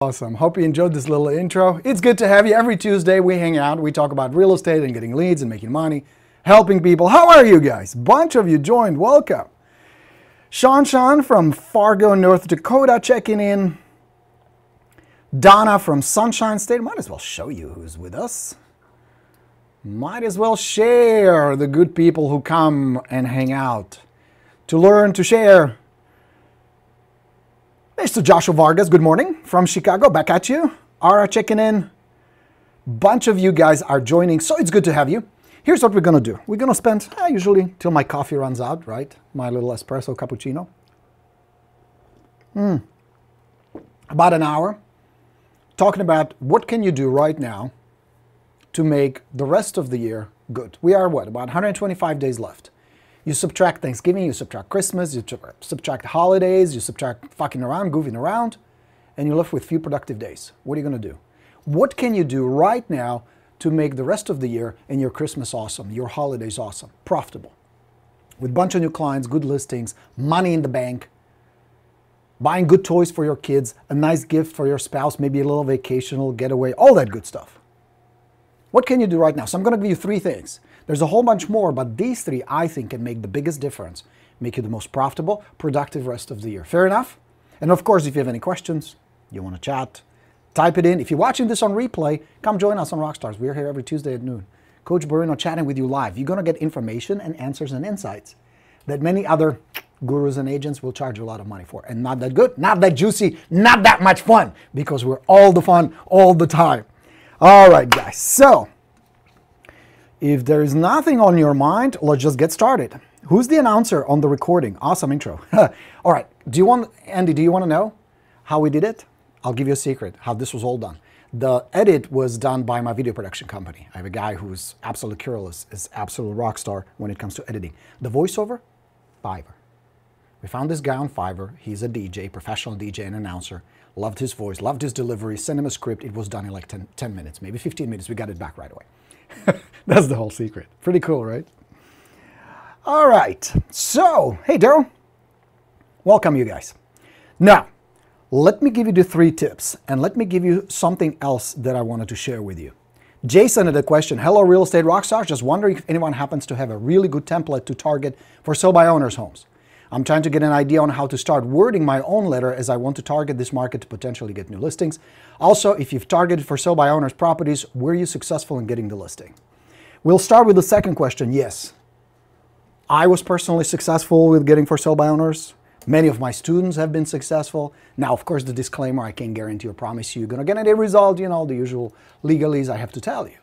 Awesome. Hope you enjoyed this little intro. It's good to have you. Every Tuesday we hang out. We talk about real estate and getting leads and making money, helping people. How are you guys? Bunch of you joined. Welcome. Sean from Fargo, North Dakota checking in. Donna from Sunshine State. Might as well show you who's with us. Might as well share the good people who come and hang out to learn, to share. Mr. Joshua Vargas, good morning from Chicago. Back at you. Ara checking in. Bunch of you guys are joining, so it's good to have you. Here's what we're going to do. We're going to spend, usually, till my coffee runs out, right? My little espresso cappuccino. About an hour. Talking about what can you do right now to make the rest of the year good. We are, what, about 125 days left. You subtract Thanksgiving, you subtract Christmas, you subtract holidays, you subtract fucking around, goofing around, and you're left with few productive days. What are you going to do? What can you do right now to make the rest of the year and your Christmas awesome, your holidays awesome, profitable? With a bunch of new clients, good listings, money in the bank, buying good toys for your kids, a nice gift for your spouse, maybe a little vacational getaway, all that good stuff. What can you do right now? So I'm going to give you 3 things. There's a whole bunch more, but these 3 I think can make the biggest difference, make you the most profitable, productive rest of the year. Fair enough? And of course, if you have any questions, you want to chat, type it in. If you're watching this on replay, come join us on Rockstars. We're here every Tuesday at noon. Coach Borino chatting with you live. You're going to get information and answers and insights that many other gurus and agents will charge you a lot of money for. And not that good, not that juicy, not that much fun, because we're all the fun all the time. All right, guys. So if there is nothing on your mind, let's just get started. Who's the announcer on the recording? Awesome intro. All right. Andy, do you want to know how we did it? I'll give you a secret, how this was all done. The edit was done by my video production company. I have a guy who's absolutely careless, is absolute rock star when it comes to editing. The voiceover, Fiverr. We found this guy on Fiverr. He's a DJ, professional DJ and announcer. Loved his voice, loved his delivery, sent him a script. It was done in like 10 minutes, maybe 15 minutes. We got it back right away. That's the whole secret. Pretty cool, right? All right. So, hey, Daryl. Welcome, you guys. Now, let me give you the 3 tips, and let me give you something else that I wanted to share with you. Jason had a question. Hello, real estate rockstars. Just wondering if anyone happens to have a really good template to target for sale by owners' homes. I'm trying to get an idea on how to start wording my own letter, as I want to target this market to potentially get new listings. Also, if you've targeted for sale by owners properties, were you successful in getting the listing? We'll start with the second question. Yes, I was personally successful with getting for sale by owners. Many of my students have been successful. Now, of course, the disclaimer, I can't guarantee or promise you're going to get a result, you know, the usual legalese I have to tell you.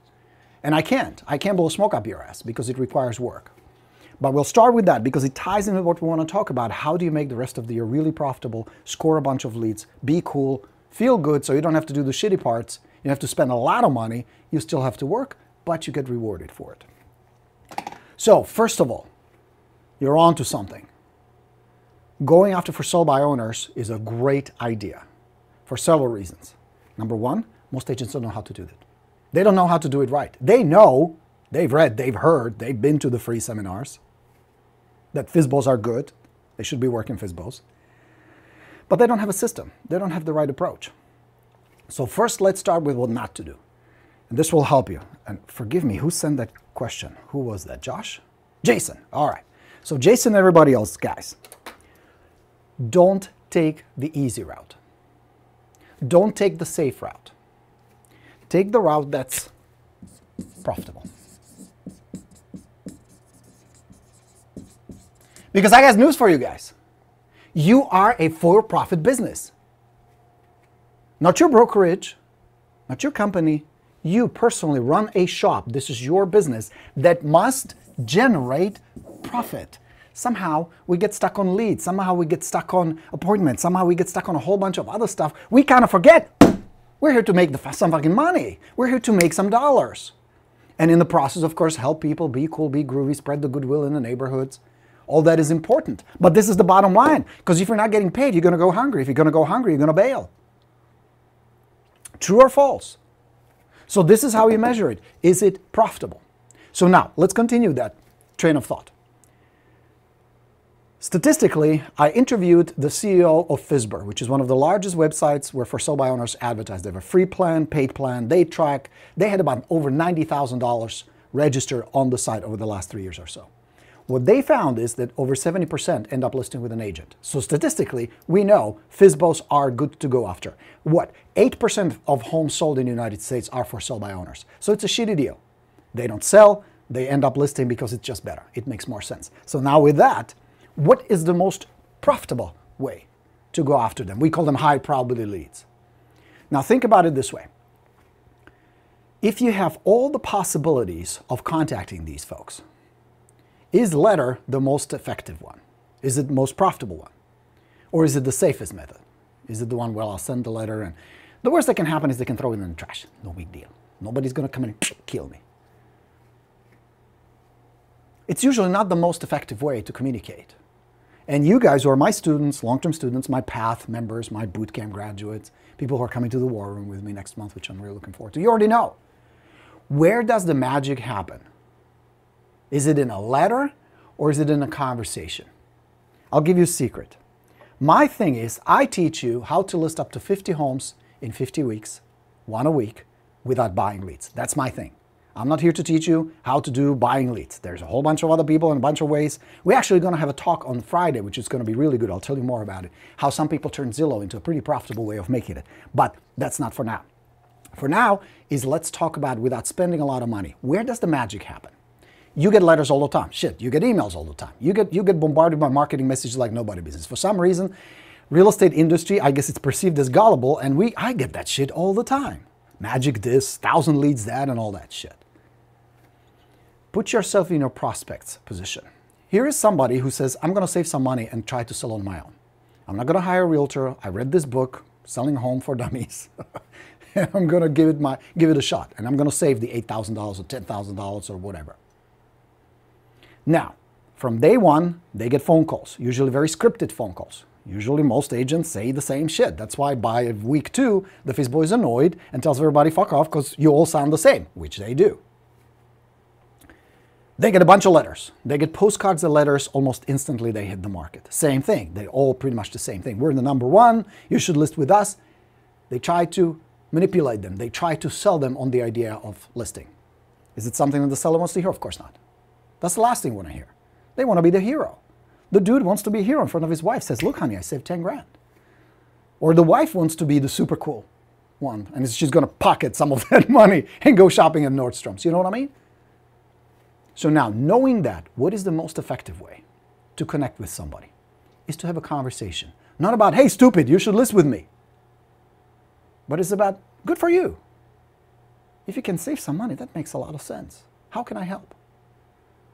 And I can't blow smoke up your ass because it requires work. But we'll start with that because it ties in with what we want to talk about. How do you make the rest of the year really profitable, score a bunch of leads, be cool, feel good so you don't have to do the shitty parts. You have to spend a lot of money. You still have to work, but you get rewarded for it. So, first of all, you're on to something. Going after for sale by owners is a great idea for several reasons. Number 1, most agents don't know how to do that. They don't know how to do it right. They know, they've read, they've heard, they've been to the free seminars that FSBOs are good. They should be working FSBOs. But they don't have a system. They don't have the right approach. So first, let's start with what not to do. And this will help you. And forgive me, who sent that question? Who was that? Josh? Jason. All right. So Jason and everybody else, guys, don't take the easy route. Don't take the safe route. Take the route that's profitable. Because I got news for you guys. You are a for-profit business. Not your brokerage, not your company. You personally run a shop. This is your business that must generate profit. Somehow we get stuck on leads. Somehow we get stuck on appointments. Somehow we get stuck on a whole bunch of other stuff. We kind of forget. We're here to make some fucking money. We're here to make some dollars. And in the process, of course, help people be cool, be groovy, spread the goodwill in the neighborhoods. All that is important. But this is the bottom line. Because if you're not getting paid, you're going to go hungry. If you're going to go hungry, you're going to bail. True or false? So this is how you measure it. Is it profitable? So now, let's continue that train of thought. Statistically, I interviewed the CEO of FSBO, which is one of the largest websites where for sale by owners advertise. They have a free plan, paid plan, they track. They had about over $90,000 registered on the site over the last 3 years or so. What they found is that over 70% end up listing with an agent. So statistically, we know FSBOs are good to go after. What? 8% of homes sold in the United States are for sale by owners. So it's a shitty deal. They don't sell, they end up listing because it's just better. It makes more sense. So now with that, what is the most profitable way to go after them? We call them high probability leads. Now think about it this way. If you have all the possibilities of contacting these folks, is letter the most effective one? Is it the most profitable one? Or is it the safest method? Is it the one, well, I'll send the letter and the worst that can happen is they can throw it in the trash. No big deal. Nobody's going to come in and kill me. It's usually not the most effective way to communicate. And you guys who are my students, long-term students, my PATH members, my bootcamp graduates, people who are coming to the war room with me next month, which I'm really looking forward to, you already know. Where does the magic happen? Is it in a letter or is it in a conversation? I'll give you a secret. My thing is, I teach you how to list up to 50 homes in 50 weeks, one a week, without buying leads. That's my thing. I'm not here to teach you how to do buying leads. There's a whole bunch of other people and a bunch of ways. We're actually going to have a talk on Friday, which is going to be really good. I'll tell you more about it. How some people turn Zillow into a pretty profitable way of making it. But that's not for now. For now is let's talk about, without spending a lot of money, where does the magic happen? You get letters all the time. Shit, you get emails all the time. You get bombarded by marketing messages like nobody business. For some reason, real estate industry, I guess it's perceived as gullible, and I get that shit all the time. Magic this, 1,000 leads that, and all that shit. Put yourself in your prospect's position. Here is somebody who says, I'm going to save some money and try to sell on my own. I'm not going to hire a realtor. I read this book, Selling a Home for Dummies. And I'm going to give it a shot. And I'm going to save the $8,000 or $10,000 or whatever. Now, from day one, they get phone calls, usually very scripted phone calls. Usually most agents say the same shit. That's why by week 2, the FSBO is annoyed and tells everybody, fuck off, because you all sound the same, which they do. They get a bunch of letters. They get postcards and letters. Almost instantly, they hit the market. Same thing. They all pretty much the same thing. We're the number one. You should list with us. They try to manipulate them. They try to sell them on the idea of listing. Is it something that the seller wants to hear? Of course not. That's the last thing they want to hear. They want to be the hero. The dude wants to be a hero in front of his wife. Says, look, honey, I saved 10 grand. Or the wife wants to be the super cool one. And she's going to pocket some of that money and go shopping at Nordstrom's. You know what I mean? So now, knowing that, what is the most effective way to connect with somebody? Is to have a conversation. Not about, hey, stupid, you should list with me. But it's about, good for you. If you can save some money, that makes a lot of sense. How can I help?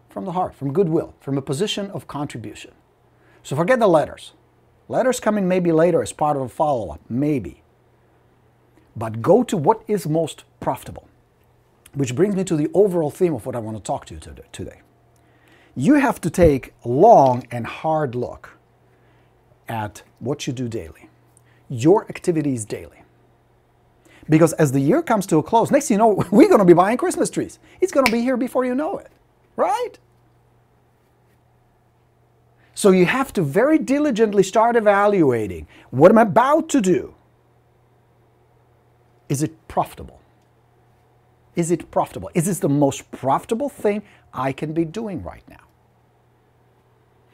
From the heart, from goodwill, from a position of contribution. So forget the letters. Letters come in maybe later as part of a follow-up, maybe. But go to what is most profitable. Which brings me to the overall theme of what I want to talk to you today. You have to take a long and hard look at what you do daily, your activities daily. Because as the year comes to a close, next thing you know, we're going to be buying Christmas trees. It's going to be here before you know it, right? So you have to very diligently start evaluating what I'm about to do. Is it profitable? Is it profitable? Is this the most profitable thing I can be doing right now?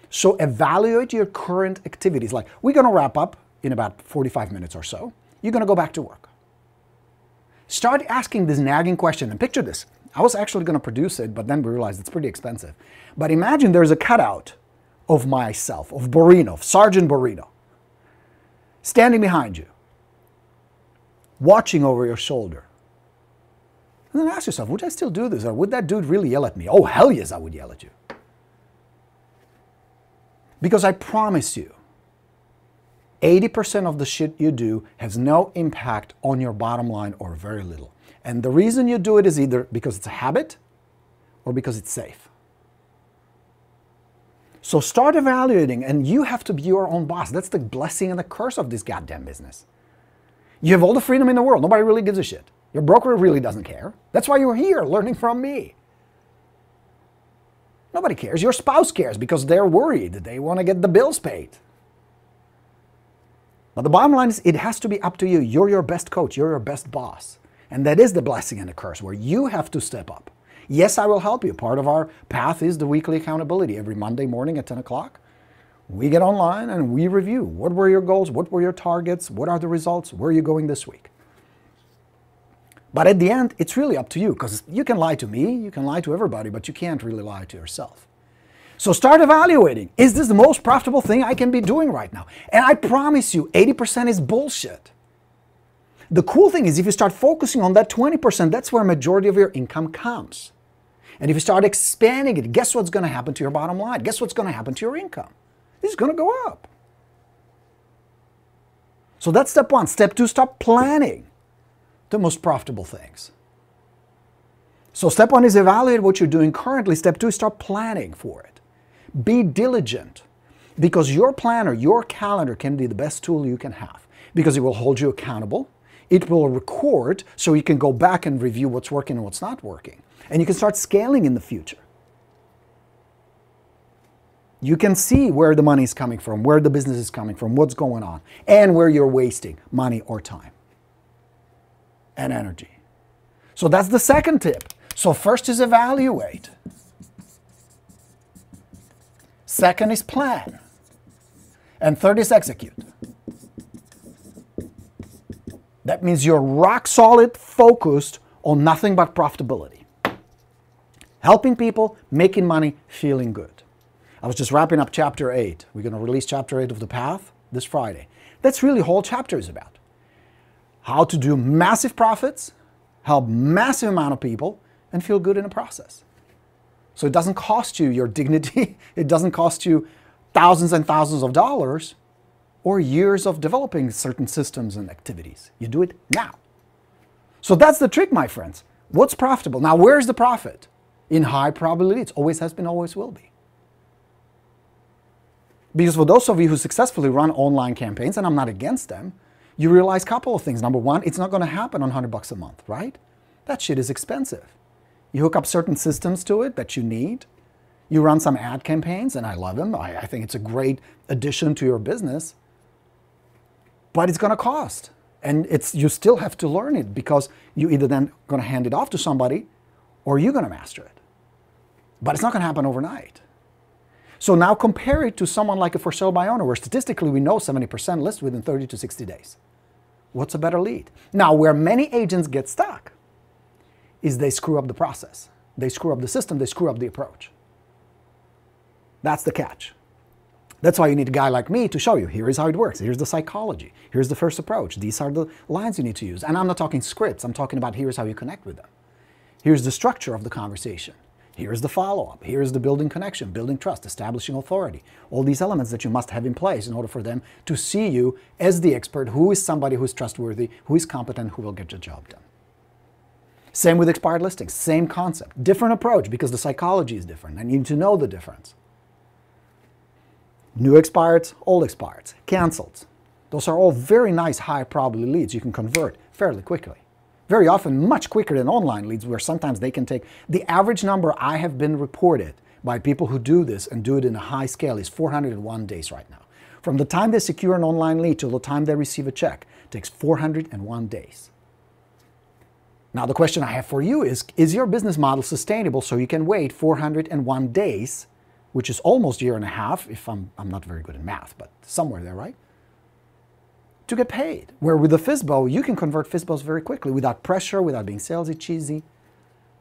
So evaluate your current activities. Like, we're going to wrap up in about 45 minutes or so. You're going to go back to work. Start asking this nagging question. And picture this. I was actually going to produce it, but then we realized it's pretty expensive. But imagine there's a cutout of myself, of Borino, of Sergeant Borino, standing behind you, watching over your shoulder. And then ask yourself, would I still do this? Or would that dude really yell at me? Oh, hell yes, I would yell at you. Because I promise you, 80% of the shit you do has no impact on your bottom line or very little. And the reason you do it is either because it's a habit or because it's safe. So start evaluating, and you have to be your own boss. That's the blessing and the curse of this goddamn business. You have all the freedom in the world. Nobody really gives a shit. Your broker really doesn't care. That's why you're here, learning from me. Nobody cares. Your spouse cares because they're worried. They want to get the bills paid. But the bottom line is it has to be up to you. You're your best coach. You're your best boss. And that is the blessing and the curse where you have to step up. Yes, I will help you. Part of our path is the weekly accountability. Every Monday morning at 10 o'clock, we get online and we review. What were your goals? What were your targets? What are the results? Where are you going this week? But at the end, it's really up to you because you can lie to me, you can lie to everybody, but you can't really lie to yourself. So start evaluating. Is this the most profitable thing I can be doing right now? And I promise you, 80% is bullshit. The cool thing is if you start focusing on that 20%, that's where a majority of your income comes. And if you start expanding it, guess what's going to happen to your bottom line? Guess what's going to happen to your income? It's going to go up. So that's step one. Step two, start planning the most profitable things. So step one is evaluate what you're doing currently. Step two is start planning for it. Be diligent because your planner, your calendar can be the best tool you can have because it will hold you accountable. It will record so you can go back and review what's working and what's not working. And you can start scaling in the future. You can see where the money is coming from, where the business is coming from, what's going on, and where you're wasting money or time and energy. So that's the second tip. So first is evaluate. Second is plan. And third is execute. That means you're rock solid, focused on nothing but profitability. Helping people, making money, feeling good. I was just wrapping up chapter 8. We're going to release chapter 8 of The Path this Friday. That's really the whole chapter is about. How to do massive profits, help massive amount of people, and feel good in the process. So it doesn't cost you your dignity. It doesn't cost you thousands and thousands of dollars or years of developing certain systems and activities. You do it now. So that's the trick, my friends. What's profitable? Now, where's the profit? In high probability. It always has been, always will be. Because for those of you who successfully run online campaigns, and I'm not against them, you realize a couple of things. Number one, it's not going to happen on $100 a month, right? That shit is expensive. You hook up certain systems to it that you need. You run some ad campaigns, and I love them. I think it's a great addition to your business. But it's going to cost. And you still have to learn it because you either then going to hand it off to somebody or you're going to master it. But it's not going to happen overnight. So now compare it to someone like a for sale by owner, where statistically we know 70% list within 30 to 60 days. What's a better lead? Now, where many agents get stuck is they screw up the process. They screw up the system. They screw up the approach. That's the catch. That's why you need a guy like me to show you, here is how it works. Here's the psychology. Here's the first approach. These are the lines you need to use. And I'm not talking scripts. I'm talking about here's how you connect with them. Here's the structure of the conversation. Here's the follow-up. Here's the building connection, building trust, establishing authority. All these elements that you must have in place in order for them to see you as the expert, who is somebody who is trustworthy, who is competent, who will get the job done. Same with expired listings, same concept. Different approach because the psychology is different and you need to know the difference. New expireds, old expireds, canceled. Those are all very nice high probability leads you can convert fairly quickly. Very often much quicker than online leads where sometimes they can take, the average number I have been reported by people who do this and do it in a high scale is 401 days right now. From the time they secure an online lead till the time they receive a check, it takes 401 days. Now the question I have for you is your business model sustainable so you can wait 401 days, which is almost a year and a half, if I'm not very good in math, but somewhere there, right? To get paid. Where with the FSBO, you can convert FSBOs very quickly without pressure, without being salesy, cheesy,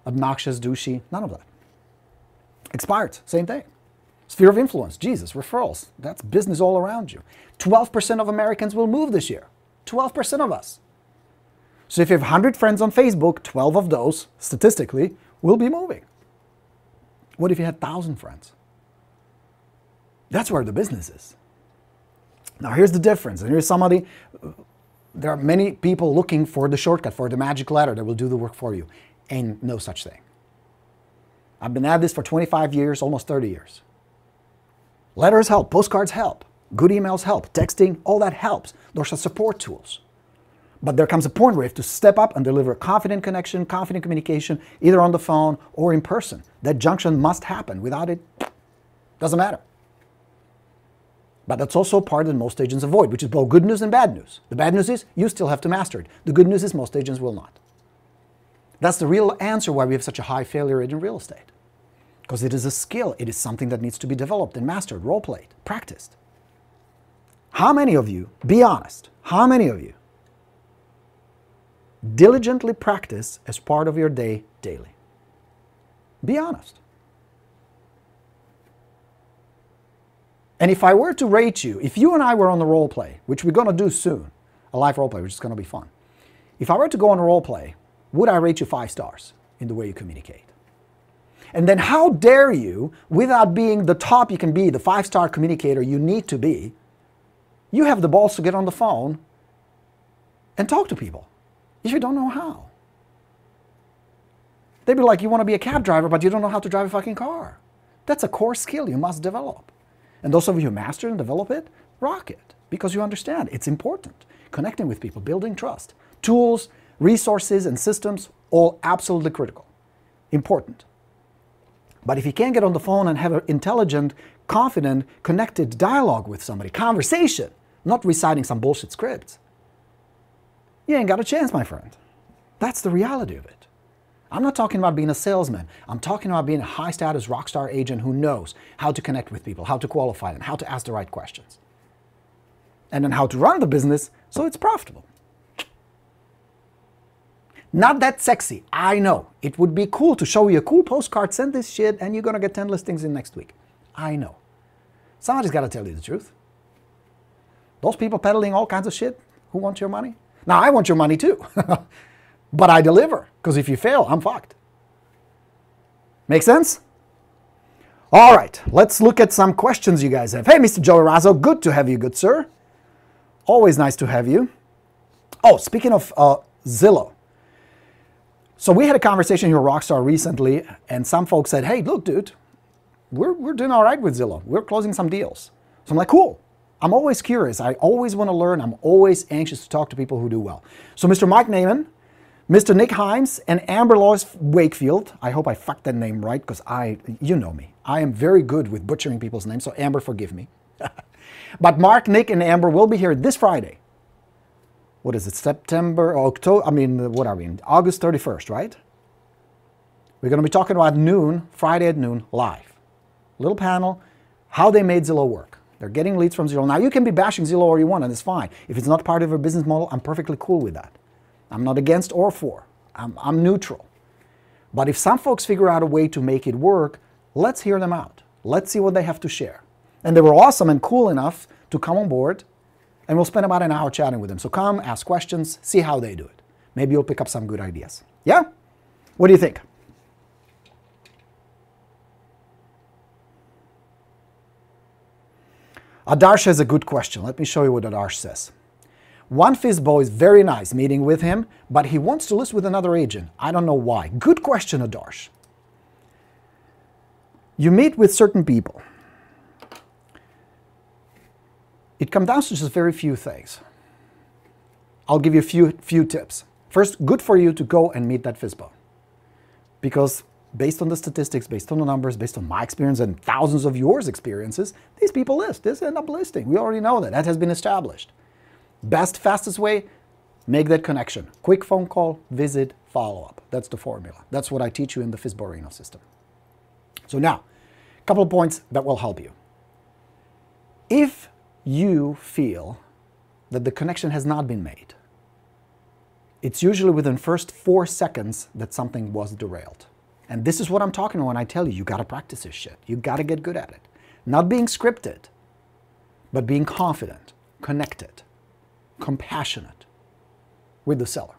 obnoxious, douchey, none of that. Expired, same thing. Sphere of influence, Jesus, referrals, that's business all around you. 12% of Americans will move this year. 12% of us. So if you have 100 friends on Facebook, 12 of those, statistically, will be moving. What if you had 1,000 friends? That's where the business is. Now here's the difference, and here's somebody, there are many people looking for the shortcut, for the magic letter that will do the work for you. Ain't no such thing. I've been at this for 25 years, almost 30 years. Letters help, postcards help, good emails help, texting, all that helps. Those are support tools. But there comes a point where you have to step up and deliver confident connection, confident communication, either on the phone or in person. That junction must happen. Without it, doesn't matter. But that's also a part that most agents avoid, which is both good news and bad news. The bad news is you still have to master it. The good news is most agents will not. That's the real answer why we have such a high failure rate in real estate. Because it is a skill. It is something that needs to be developed and mastered, role-played, practiced. How many of you, be honest, how many of you diligently practice as part of your day daily? Be honest. And if I were to rate you, if you and I were on the role play, which we're going to do soon, a live role play, which is going to be fun. If I were to go on a role play, would I rate you 5 stars in the way you communicate? And then how dare you, without being the top you can be, the 5-star communicator you need to be, you have the balls to get on the phone and talk to people if you don't know how. They'd be like, you want to be a cab driver, but you don't know how to drive a fucking car. That's a core skill you must develop. And those of you who master and develop it, rock it, because you understand it's important. Connecting with people, building trust. Tools, resources, and systems, all absolutely critical. Important. But if you can't get on the phone and have an intelligent, confident, connected dialogue with somebody, conversation, not reciting some bullshit scripts, you ain't got a chance, my friend. That's the reality of it. I'm not talking about being a salesman. I'm talking about being a high-status rock star agent who knows how to connect with people, how to qualify them, how to ask the right questions, and then how to run the business so it's profitable. Not that sexy, I know. It would be cool to show you a cool postcard, send this shit, and you're going to get 10 listings in next week. I know. Somebody's got to tell you the truth. Those people peddling all kinds of shit, who wants your money? Now, I want your money too. But I deliver, because if you fail, I'm fucked. Make sense? All right, let's look at some questions you guys have. Hey, Mr. Joe Razzo, good to have you, good sir. Always nice to have you. Oh, speaking of Zillow. So we had a conversation here at Rockstar recently, and some folks said, hey, look, dude, we're doing all right with Zillow. We're closing some deals. So I'm like, cool. I'm always curious. I always want to learn. I'm always anxious to talk to people who do well. So Mr. Mike Naiman, Mr. Nick Himes, and Amber Lois Wakefield. I hope I fucked that name right, because you know me. I am very good with butchering people's names, so Amber, forgive me. But Mark, Nick, and Amber will be here this Friday. What is it, September, October, what are we in? August 31st, right? We're going to be talking about noon, Friday at noon, live. Little panel, how they made Zillow work. They're getting leads from Zillow. Now, you can be bashing Zillow all you want, and it's fine. If it's not part of your business model, I'm perfectly cool with that. I'm not against or for. I'm neutral. But if some folks figure out a way to make it work, let's hear them out. Let's see what they have to share. And they were awesome and cool enough to come on board, and we'll spend about an hour chatting with them. So come, ask questions, see how they do it. Maybe you'll pick up some good ideas. Yeah? What do you think? Adarsh has a good question. Let me show you what Adarsh says. One FSBO is very nice meeting with him, but he wants to list with another agent. I don't know why. Good question, Adarsh. You meet with certain people. It comes down to just very few things. I'll give you a few tips. First, good for you to go and meet that FSBO. Because based on the statistics, based on the numbers, based on my experience and thousands of yours experiences, these people list. This end up listing. We already know that. That has been established. Best, fastest way, make that connection. Quick phone call, visit, follow up. That's the formula. That's what I teach you in the Borino system. So now, a couple of points that will help you. If you feel that the connection has not been made, it's usually within the first 4 seconds that something was derailed. And this is what I'm talking about when I tell you, you got to practice this shit. You got to get good at it. Not being scripted, but being confident, connected, compassionate with the seller.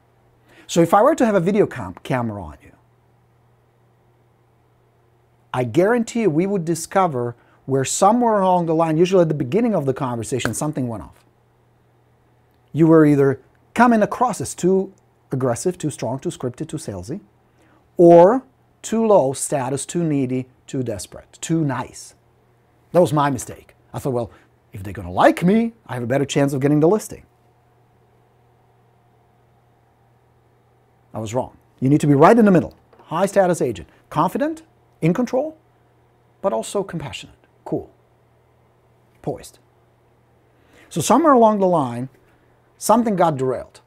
So if I were to have a video camera on you, I guarantee you we would discover where somewhere along the line, usually at the beginning of the conversation, something went off. You were either coming across as too aggressive, too strong, too scripted, too salesy, or too low status, too needy, too desperate, too nice. That was my mistake. I thought, well, if they're going to like me, I have a better chance of getting the listing. I was wrong. You need to be right in the middle. High status agent. Confident, in control, but also compassionate, cool, poised. So somewhere along the line, something got derailed.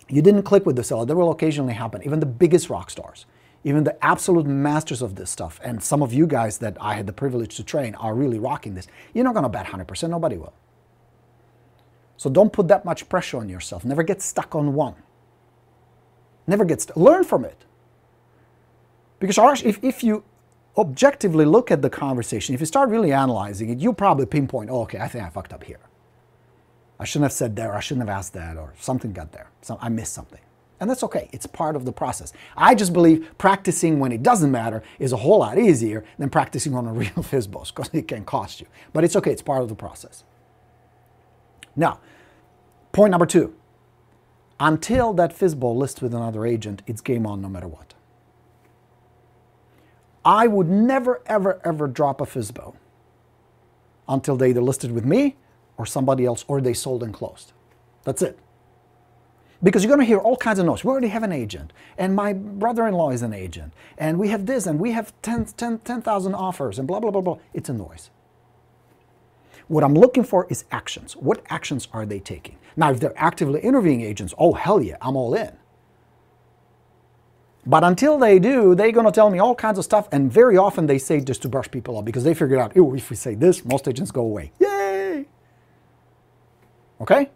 You didn't click with the seller. That will occasionally happen. Even the biggest rock stars, even the absolute masters of this stuff, and some of you guys that I had the privilege to train are really rocking this. You're not going to bet 100%. Nobody will. So don't put that much pressure on yourself. Never get stuck on one. Never get stuck. Learn from it. Because if you objectively look at the conversation, if you start really analyzing it, you probably pinpoint, oh, okay, I think I fucked up here. I shouldn't have said that, or I shouldn't have asked that, or something got there. I missed something. And that's okay. It's part of the process. I just believe practicing when it doesn't matter is a whole lot easier than practicing on a real FSBOs, because it can cost you. But it's okay. It's part of the process. Now, point number 2. Until that FSBO lists with another agent, it's game on no matter what. I would never, ever, ever drop a FSBO until they either listed with me or somebody else, or they sold and closed. That's it. Because you're going to hear all kinds of noise. We already have an agent, and my brother-in-law is an agent, and we have this, and we have 10,000 offers, and blah, blah, blah, blah. It's a noise. What I'm looking for is actions. What actions are they taking? Now, if they're actively interviewing agents, oh, hell yeah, I'm all in. But until they do, they're going to tell me all kinds of stuff, and very often they say just to brush people off, because they figured out, oh, if we say this, most agents go away. Yay! Okay?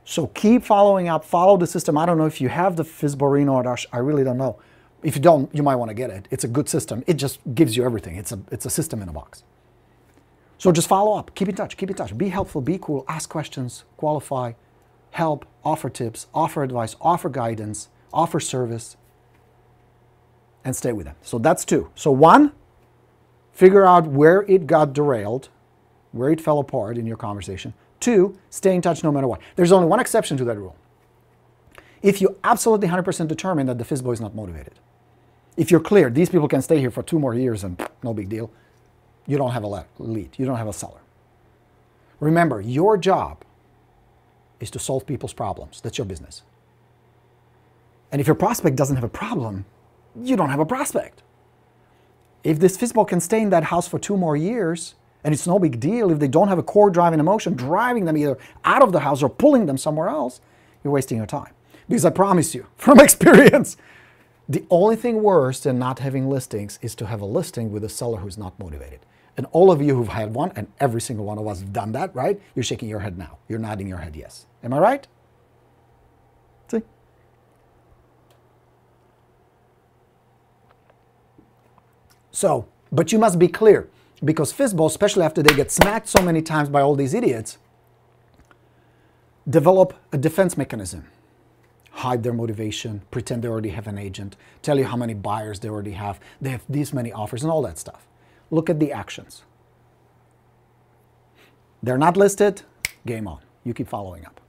So keep following up, follow the system. I don't know if you have the Borino or Dash, I really don't know. If you don't, you might want to get it. It's a good system. It just gives you everything. It's a system in a box. So just follow up, keep in touch, be helpful, be cool, ask questions, qualify, help, offer tips, offer advice, offer guidance, offer service, and stay with them. So that's 2. So 1, figure out where it got derailed, where it fell apart in your conversation. 2, stay in touch no matter what. There's only one exception to that rule. If you absolutely 100% determine that the FSBO is not motivated, if you're clear, these people can stay here for 2 more years and no big deal, you don't have a lead, you don't have a seller. Remember, your job is to solve people's problems. That's your business. And if your prospect doesn't have a problem, you don't have a prospect. If this FSBO can stay in that house for 2 more years, and it's no big deal, if they don't have a core driving emotion, driving them either out of the house or pulling them somewhere else, you're wasting your time. Because I promise you, from experience, the only thing worse than not having listings is to have a listing with a seller who's not motivated. And all of you who've had one, and every single one of us have done that, right? You're shaking your head now. You're nodding your head yes. Am I right? See? So, but you must be clear, because FSBOs, especially after they get smacked so many times by all these idiots, develop a defense mechanism. Hide their motivation, pretend they already have an agent, tell you how many buyers they already have, they have these many offers and all that stuff. Look at the actions. They're not listed, game on. You keep following up.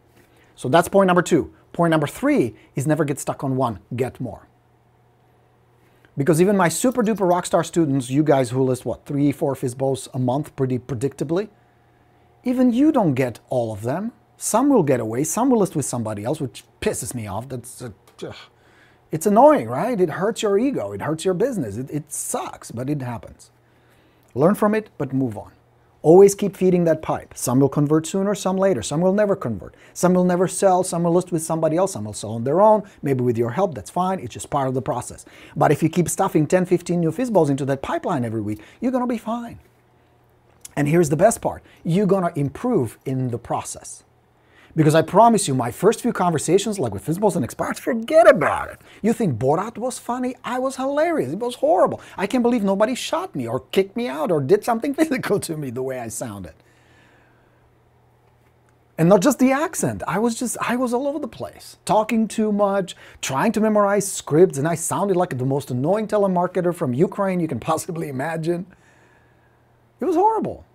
So that's point number 2. Point number 3 is never get stuck on one, get more. Because even my super duper rockstar students, you guys who list what, 3, 4 FSBOs a month pretty predictably, even you don't get all of them. Some will get away, some will list with somebody else, which pisses me off. It's annoying, right? It hurts your ego, it hurts your business. It sucks, but it happens. Learn from it, but move on. Always keep feeding that pipe. Some will convert sooner, some later. Some will never convert. Some will never sell. Some will list with somebody else. Some will sell on their own. Maybe with your help, that's fine. It's just part of the process. But if you keep stuffing 10, 15 new FSBOs into that pipeline every week, you're going to be fine. And here's the best part. You're going to improve in the process. Because I promise you, my first few conversations, like with FSBOs and expats, forget about it. You think Borat was funny? I was hilarious. It was horrible. I can't believe nobody shot me or kicked me out or did something physical to me the way I sounded. And not just the accent. I was all over the place. Talking too much, trying to memorize scripts, and I sounded like the most annoying telemarketer from Ukraine you can possibly imagine. It was horrible.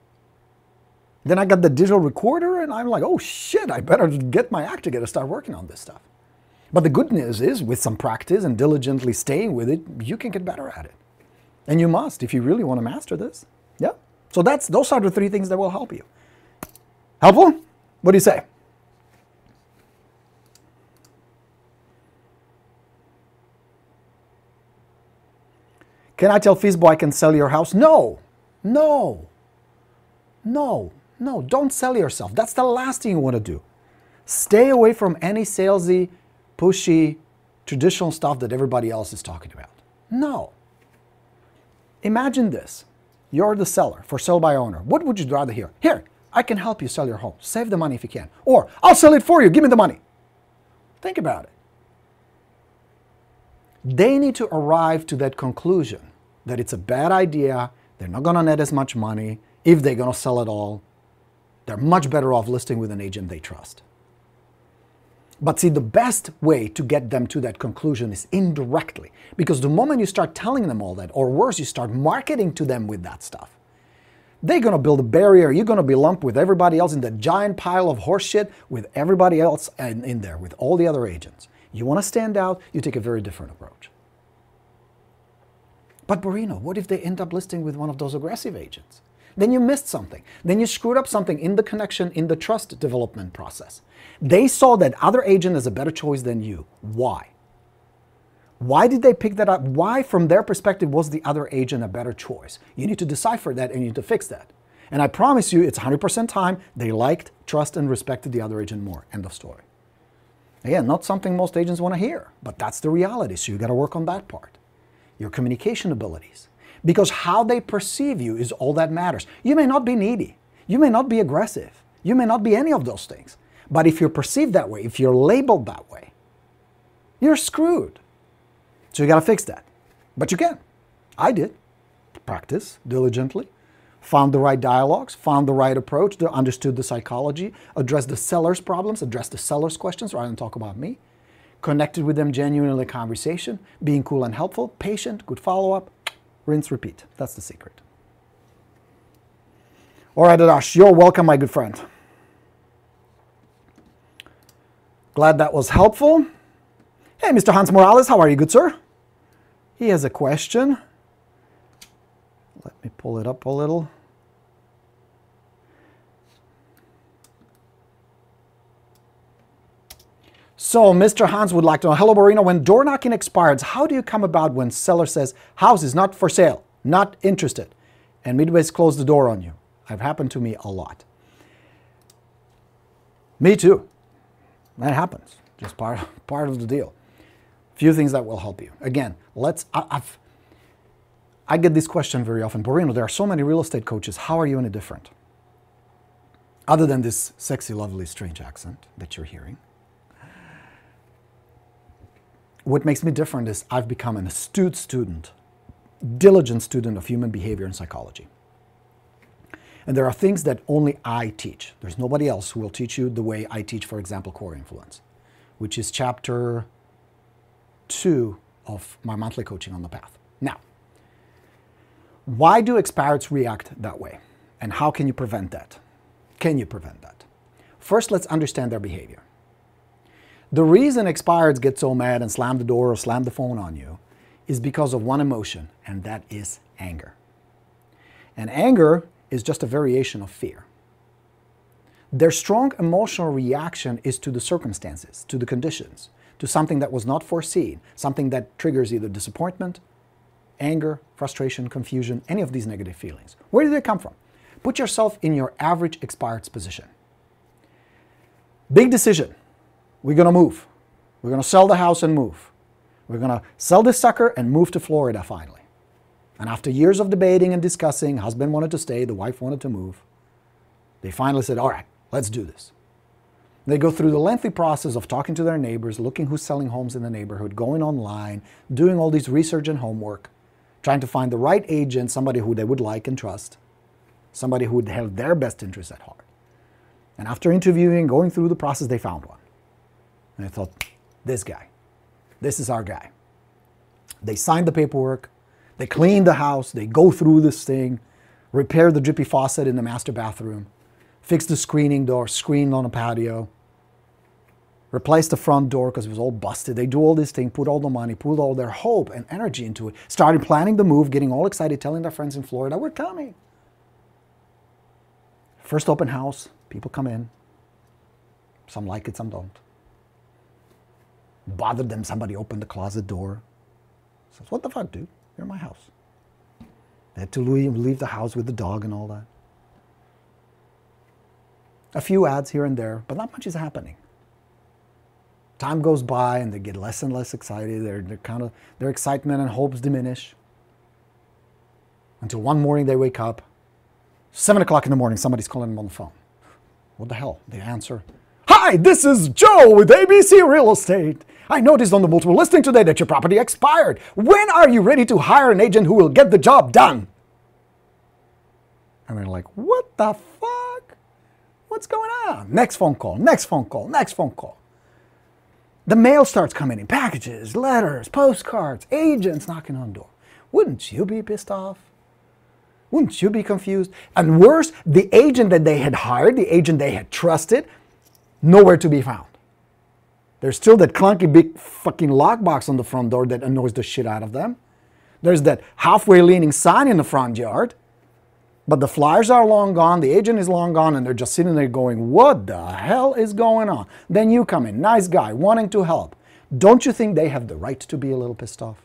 Then I got the digital recorder, and I'm like, oh shit, I better get my act together, start working on this stuff. But the good news is, with some practice and diligently staying with it, you can get better at it. And you must, if you really want to master this. Yeah? So those are the 3 things that will help you. Helpful? What do you say? Can I tell FSBO I can sell your house? No, no, no, no. Don't sell yourself. That's the last thing you want to do. Stay away from any salesy, pushy, traditional stuff that everybody else is talking about. No. Imagine this. You're the seller for sale by owner. What would you rather hear? Here, I can help you sell your home. Save the money if you can. Or, I'll sell it for you. Give me the money. Think about it. They need to arrive to that conclusion that it's a bad idea. They're not going to net as much money. If they're going to sell it all, they're much better off listing with an agent they trust. But see, the best way to get them to that conclusion is indirectly. Because the moment you start telling them all that, or worse, you start marketing to them with that stuff, they're going to build a barrier. You're going to be lumped with everybody else in that giant pile of horse shit with everybody else in there, with all the other agents. You want to stand out, you take a very different approach. But Borino, what if they end up listing with one of those aggressive agents? Then you missed something. Then you screwed up something in the connection, in the trust development process. They saw that other agent as a better choice than you. Why? Why did they pick that up? Why, from their perspective, was the other agent a better choice? You need to decipher that and you need to fix that. And I promise you, it's 100% time they liked, trust, and respected the other agent more. End of story. Again, not something most agents want to hear, but that's the reality, so you got to work on that part. Your communication abilities. Because how they perceive you is all that matters. You may not be needy. You may not be aggressive. You may not be any of those things. But if you're perceived that way, if you're labeled that way, you're screwed. So you got to fix that. But you can. I did. Practice diligently. Found the right dialogues, found the right approach, understood the psychology, addressed the seller's problems, addressed the seller's questions rather than talk about me. Connected with them genuinely in the conversation, being cool and helpful, patient, good follow-up, rinse, repeat. That's the secret. All right, Adash, you're welcome, my good friend. Glad that was helpful. Hey, Mr. Hans Morales, how are you, good sir? He has a question. Let me pull it up a little. So, Mr. Hans would like to know, hello, Borino, when door knocking expires, how do you come about when seller says, house is not for sale, not interested, and midway's close the door on you? I've happened to me a lot. Me too. That happens. Just part of the deal. Few things that will help you. Again, I get this question very often. Borino, there are so many real estate coaches. How are you any different? Other than this sexy, lovely, strange accent that you're hearing. What makes me different is I've become an astute student, diligent student of human behavior and psychology. And there are things that only I teach. There's nobody else who will teach you the way I teach, for example, core influence, which is chapter 2 of my monthly coaching on the path. Now, why do expireds react that way? And how can you prevent that? Can you prevent that? First, let's understand their behavior. The reason expireds get so mad and slam the door or slam the phone on you is because of one emotion, and that is anger. And anger is just a variation of fear. Their strong emotional reaction is to the circumstances, to the conditions, to something that was not foreseen, something that triggers either disappointment, anger, frustration, confusion, any of these negative feelings. Where do they come from? Put yourself in your average expired's position. Big decision. We're going to move. We're going to sell the house and move. We're going to sell this sucker and move to Florida finally. And after years of debating and discussing, husband wanted to stay, the wife wanted to move. They finally said, all right, let's do this. They go through the lengthy process of talking to their neighbors, looking who's selling homes in the neighborhood, going online, doing all these research and homework, trying to find the right agent, somebody who they would like and trust, somebody who would have their best interests at heart. And after interviewing, going through the process, they found one. And I thought, this guy, this is our guy. They signed the paperwork, they cleaned the house, they go through this thing, repair the drippy faucet in the master bathroom, fix the screen on a patio, replace the front door because it was all busted. They do all this thing, put all the money, put all their hope and energy into it, started planning the move, getting all excited, telling their friends in Florida, we're coming. First open house, people come in. Some like it, some don't. Bothered them, somebody opened the closet door. Says, what the fuck, dude? You're in my house. They had to leave the house with the dog and all that. A few ads here and there, but not much is happening. Time goes by and they get less and less excited. Their excitement and hopes diminish. Until one morning they wake up, 7 o'clock in the morning, somebody's calling them on the phone. What the hell? They answer, "Hi, this is Joe with ABC Real Estate. I noticed on the multiple listing today that your property expired. When are you ready to hire an agent who will get the job done?" And they're like, "What the fuck? What's going on?" Next phone call, next phone call, next phone call. The mail starts coming in, packages, letters, postcards, agents knocking on the door. Wouldn't you be pissed off? Wouldn't you be confused? And worse, the agent that they had hired, the agent they had trusted, nowhere to be found. There's still that clunky big fucking lockbox on the front door that annoys the shit out of them. There's that halfway leaning sign in the front yard. But the flyers are long gone, the agent is long gone, and they're just sitting there going, what the hell is going on? Then you come in, nice guy, wanting to help. Don't you think they have the right to be a little pissed off?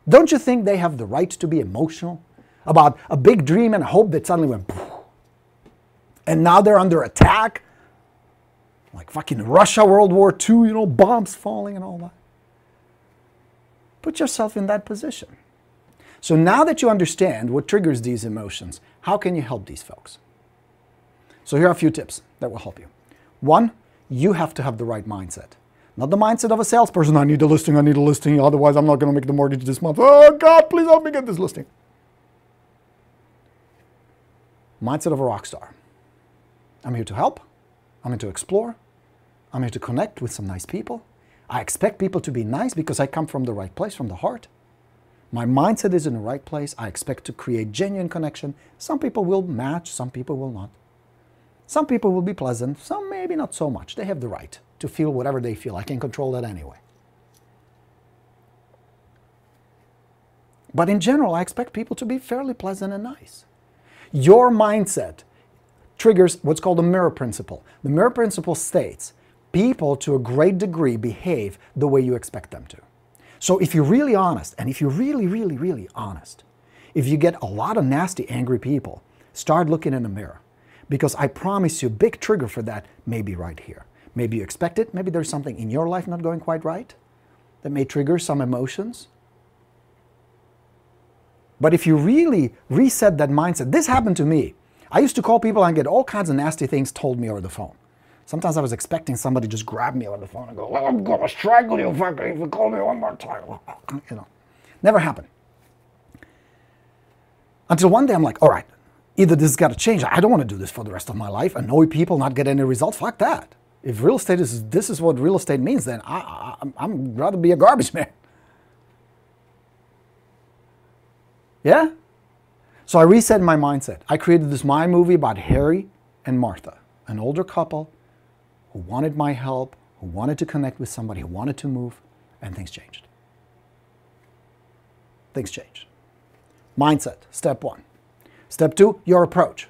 Don't you think they have the right to be emotional about a big dream and a hope that suddenly went poof, and now they're under attack? Like fucking Russia, World War II, you know, bombs falling and all that. Put yourself in that position. So now that you understand what triggers these emotions, how can you help these folks? So here are a few tips that will help you. One, you have to have the right mindset. Not the mindset of a salesperson, I need a listing, otherwise I'm not going to make the mortgage this month. Oh God, please help me get this listing. Mindset of a rock star. I'm here to help. I'm here to explore. I'm here to connect with some nice people. I expect people to be nice because I come from the right place, from the heart. My mindset is in the right place. I expect to create genuine connection. Some people will match, some people will not. Some people will be pleasant, some maybe not so much. They have the right to feel whatever they feel. I can control that anyway. But in general, I expect people to be fairly pleasant and nice. Your mindset triggers what's called the mirror principle. The mirror principle states people to a great degree behave the way you expect them to. So if you're really honest, and if you're really honest, if you get a lot of nasty, angry people, start looking in the mirror. Because I promise you, big trigger for that may be right here. Maybe you expect it, maybe there's something in your life not going quite right that may trigger some emotions. But if you really reset that mindset, this happened to me. I used to call people and get all kinds of nasty things told me over the phone. Sometimes I was expecting somebody to just grab me over the phone and go, well, I'm going to strangle you if you call me one more time. You know, never happened. Until one day I'm like, all right, either this has got to change. I don't want to do this for the rest of my life. Annoy people, not get any results. Fuck that. If real estate is, this is what real estate means, then I'm rather be a garbage man. Yeah? So I reset my mindset. I created this my movie about Harry and Martha, an older couple who wanted my help, who wanted to connect with somebody, who wanted to move, and things changed. Things changed. Mindset, step one. Step two, your approach.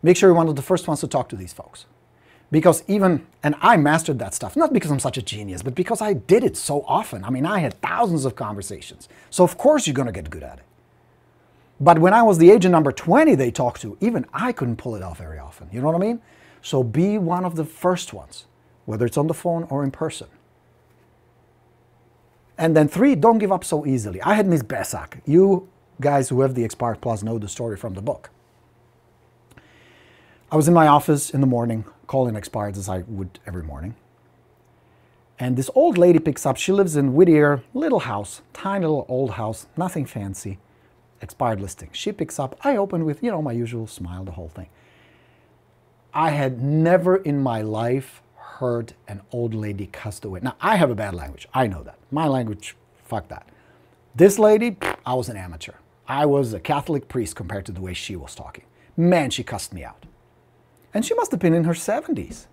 Make sure you're one of the first ones to talk to these folks. Because even, and I mastered that stuff, not because I'm such a genius, but because I did it so often. I mean, I had thousands of conversations. So of course you're going to get good at it. But when I was the agent number 20 they talked to, even I couldn't pull it off very often. You know what I mean? So be one of the first ones, whether it's on the phone or in person. And then three, don't give up so easily. I had Miss Besak. You guys who have the Expired Plus know the story from the book. I was in my office in the morning, calling expireds as I would every morning. And this old lady picks up. She lives in Whittier, little house, tiny little old house, nothing fancy, expired listing. She picks up. I open with, you know, my usual smile, the whole thing. I had never in my life heard an old lady cuss away. Now, I have a bad language. I know that. My language, fuck that. This lady, I was an amateur. I was a Catholic priest compared to the way she was talking. Man, she cussed me out. And she must have been in her 70s.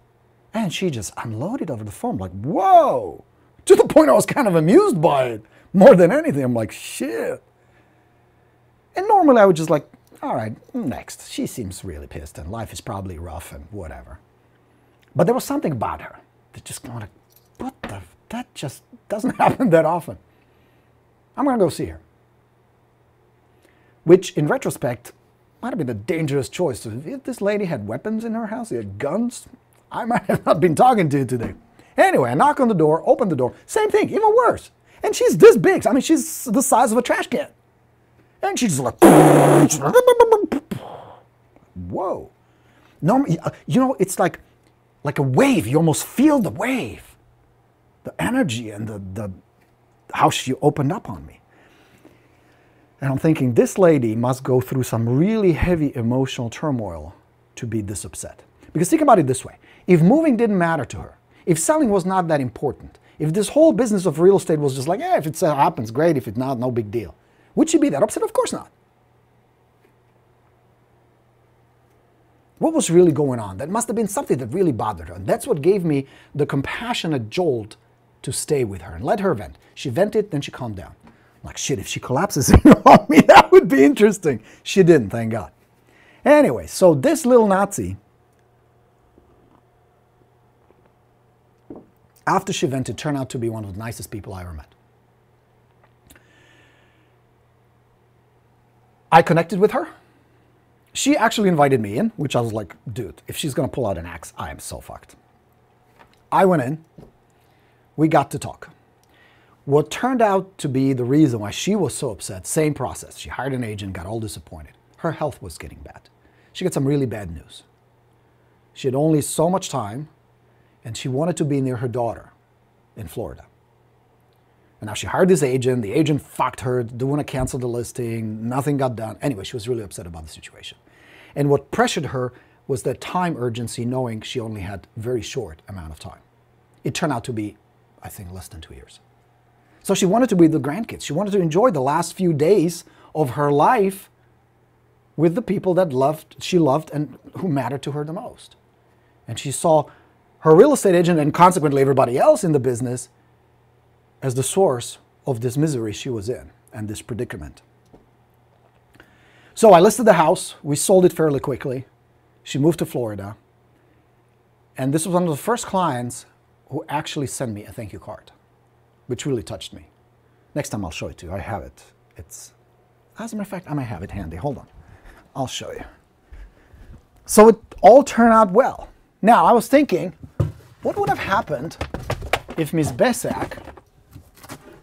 And she just unloaded over the phone, like, whoa! To the point I was kind of amused by it. More than anything, I'm like, shit. And normally I would just like, all right, next. She seems really pissed and life is probably rough and whatever. But there was something about her that just kind of, what the, that just doesn't happen that often. I'm going to go see her. which in retrospect might have been a dangerous choice. So if this lady had weapons in her house, she had guns, I might have not been talking to you today. Anyway, I knock on the door, open the door, same thing, even worse. And she's this big. I mean, she's the size of a trash can. And she's like, whoa. No, you know, it's like a wave. You almost feel the wave, the energy and the how she opened up on me. And I'm thinking, this lady must go through some really heavy emotional turmoil to be this upset. Because think about it this way. If moving didn't matter to her, if selling was not that important, if this whole business of real estate was just like, if it happens, great. If it's not, no big deal. Would she be that upset? Of course not. What was really going on? That must have been something that really bothered her. And that's what gave me the compassionate jolt to stay with her and let her vent. She vented, then she calmed down. Like, shit, if she collapses on me, that would be interesting. She didn't, thank God. Anyway, so this little Nazi, after she vented, turned out to be one of the nicest people I ever met. I connected with her. She actually invited me in, which I was like, dude, if she's going to pull out an axe, I am so fucked. I went in. We got to talk. What turned out to be the reason why she was so upset, same process. She hired an agent, got all disappointed. Her health was getting bad. She got some really bad news. She had only so much time, and she wanted to be near her daughter in Florida. And now she hired this agent. The agent fucked her, didn't want to cancel the listing. Nothing got done. Anyway, she was really upset about the situation. And what pressured her was that time urgency, knowing she only had a very short amount of time. It turned out to be, I think, less than 2 years. So she wanted to be with the grandkids. She wanted to enjoy the last few days of her life with the people that she loved and who mattered to her the most. And she saw her real estate agent and consequently everybody else in the business as the source of this misery she was in and this predicament. So I listed the house. We sold it fairly quickly. She moved to Florida. And this was one of the first clients who actually sent me a thank you card, which really touched me. Next time I'll show it to you. I have it. As a matter of fact, I might have it handy. Hold on. I'll show you. So it all turned out well. Now, I was thinking, what would have happened if Miss Besak,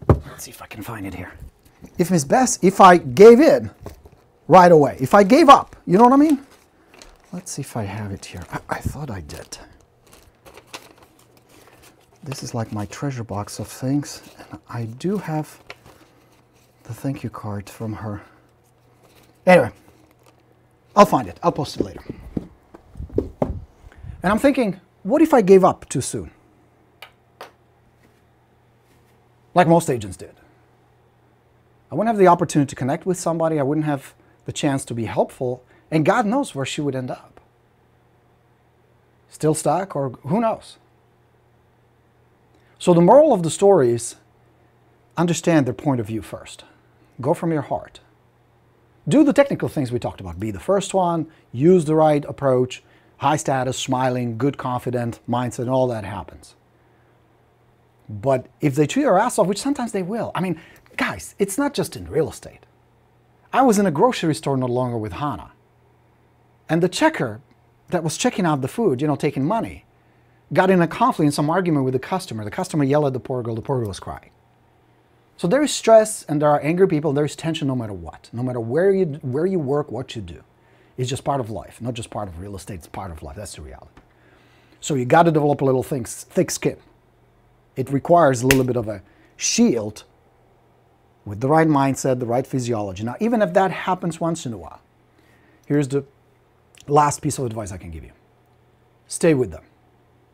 let's see if I can find it here. If I gave in right away, if I gave up, you know what I mean? Let's see if I have it here. I thought I did. This is like my treasure box of things. And I do have the thank you card from her. Anyway, I'll find it. I'll post it later. And I'm thinking, what if I gave up too soon? Like most agents did. I wouldn't have the opportunity to connect with somebody. I wouldn't have the chance to be helpful. And God knows where she would end up. Still stuck, or who knows? So the moral of the story is, understand their point of view first. Go from your heart. Do the technical things we talked about. Be the first one, use the right approach, high status, smiling, good, confident mindset, and all that happens. But if they chew your ass off, which sometimes they will. I mean, guys, it's not just in real estate. I was in a grocery store not longer with Hannah. And the checker that was checking out the food, taking money, got in a conflict and some argument with the customer. The customer yelled at the poor girl was crying. So there is stress and there are angry people, there is tension no matter what. No matter where you work, what you do. It's just part of life, not just part of real estate, it's part of life. That's the reality. So you got to develop a little thick skin. It requires a little bit of a shield with the right mindset, the right physiology. Now, even if that happens once in a while, here's the last piece of advice I can give you. Stay with them.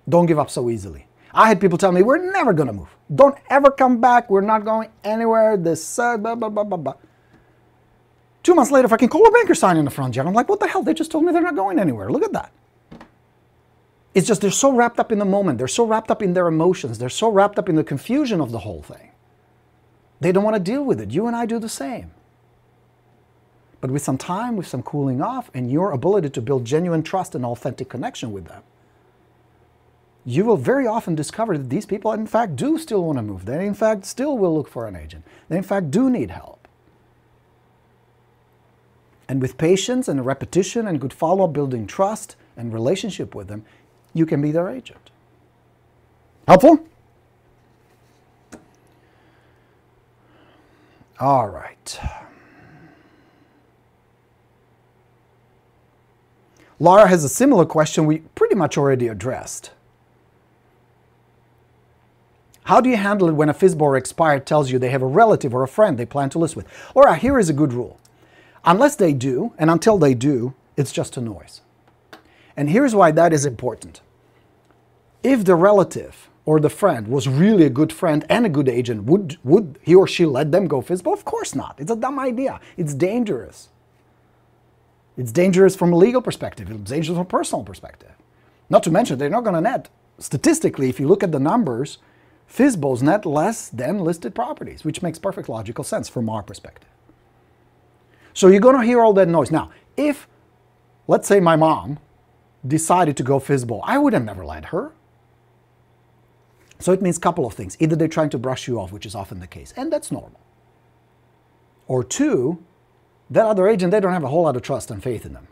Don't give up so easily. I had people tell me, we're never going to move. Don't ever come back. We're not going anywhere. This, blah, blah, blah, blah, blah. 2 months later, if I can call a banker sign in the front yard, I'm like, what the hell? They just told me they're not going anywhere. Look at that. It's just they're so wrapped up in the moment. They're so wrapped up in their emotions. They're so wrapped up in the confusion of the whole thing. They don't want to deal with it. You and I do the same. But with some time, with some cooling off, and your ability to build genuine trust and authentic connection with them, you will very often discover that these people, in fact, do still want to move. They, in fact, still will look for an agent. They, in fact, do need help. And with patience and repetition and good follow-up, building trust and relationship with them, you can be their agent. Helpful? All right. Laura has a similar question we pretty much already addressed. How do you handle it when a FSBO or expired tells you they have a relative or a friend they plan to list with? Laura, here is a good rule. Unless they do, and until they do, it's just a noise. And here's why that is important. If the relative or the friend was really a good friend and a good agent, would he or she let them go FSBO? Of course not. It's a dumb idea. It's dangerous. It's dangerous from a legal perspective. It's dangerous from a personal perspective. Not to mention, they're not going to net. Statistically, if you look at the numbers, FSBOs net less than listed properties, which makes perfect logical sense from our perspective. So you're going to hear all that noise. Now, if, let's say my mom decided to go FSBO, I would have never let her. So it means a couple of things. Either they're trying to brush you off, which is often the case, and that's normal. Or two, that other agent, they don't have a whole lot of trust and faith in them.